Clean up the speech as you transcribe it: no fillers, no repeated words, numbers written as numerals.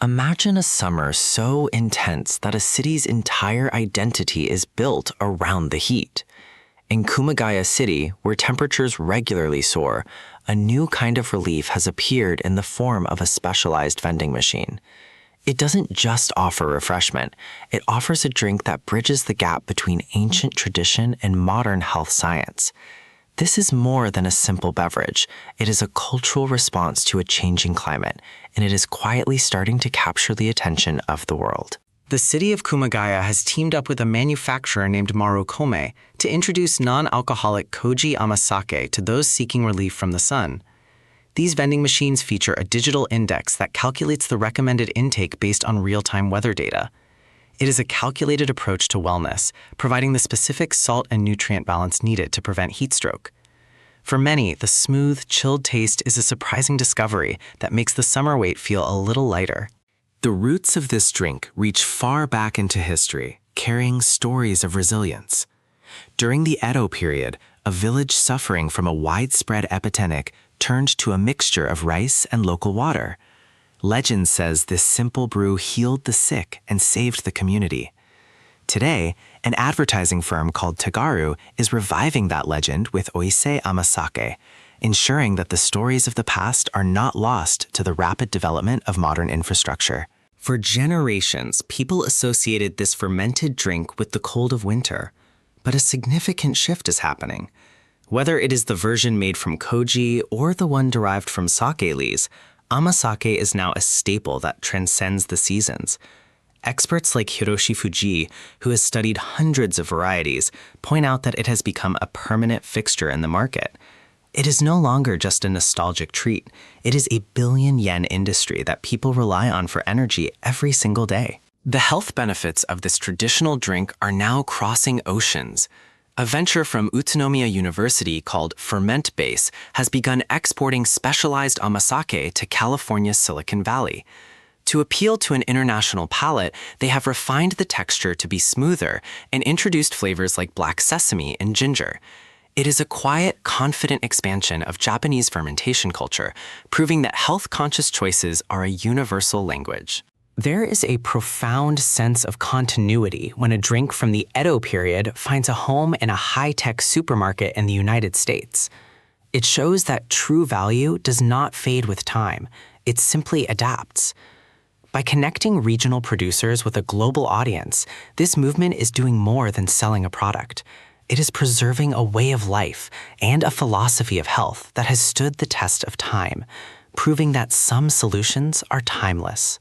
Imagine a summer so intense that a city's entire identity is built around the heat. In Kumagaya City, where temperatures regularly soar, a new kind of relief has appeared in the form of a specialized vending machine. It doesn't just offer refreshment, it offers a drink that bridges the gap between ancient tradition and modern health science. This is more than a simple beverage. It is a cultural response to a changing climate, and it is quietly starting to capture the attention of the world. The city of Kumagaya has teamed up with a manufacturer named Marukome to introduce non-alcoholic Koji Amazake to those seeking relief from the sun. These vending machines feature a digital index that calculates the recommended intake based on real-time weather data. It is a calculated approach to wellness, providing the specific salt and nutrient balance needed to prevent heat stroke. For many, the smooth, chilled taste is a surprising discovery that makes the summer wait feel a little lighter. The roots of this drink reach far back into history, carrying stories of resilience. During the Edo-period, a village suffering from a widespread epidemic turned to a mixture of rice and local water. Legend says this simple brew healed the sick and saved the community. Today, an advertising firm called Tagaru is reviving that legend with Oise Amazake, ensuring that the stories of the past are not lost to the rapid development of modern infrastructure. For generations, people associated this fermented drink with the cold of winter, but a significant shift is happening. Whether it is the version made from koji or the one derived from sake leaves, Amazake is now a staple that transcends the seasons. Experts like Hiroshi Fuji, who has studied hundreds of varieties, point out that it has become a permanent fixture in the market. It is no longer just a nostalgic treat. It is a billion-yen industry that people rely on for energy every single day. The health benefits of this traditional drink are now crossing oceans. A venture from Utsunomiya University called Ferment Base has begun exporting specialized amazake to California's Silicon Valley. To appeal to an international palate, they have refined the texture to be smoother and introduced flavors like black sesame and ginger. It is a quiet, confident expansion of Japanese fermentation culture, proving that health-conscious choices are a universal language. There is a profound sense of continuity when a drink from the Edo period finds a home in a high-tech supermarket in the United States. It shows that true value does not fade with time, it simply adapts. By connecting regional producers with a global audience, this movement is doing more than selling a product. It is preserving a way of life and a philosophy of health that has stood the test of time, proving that some solutions are timeless.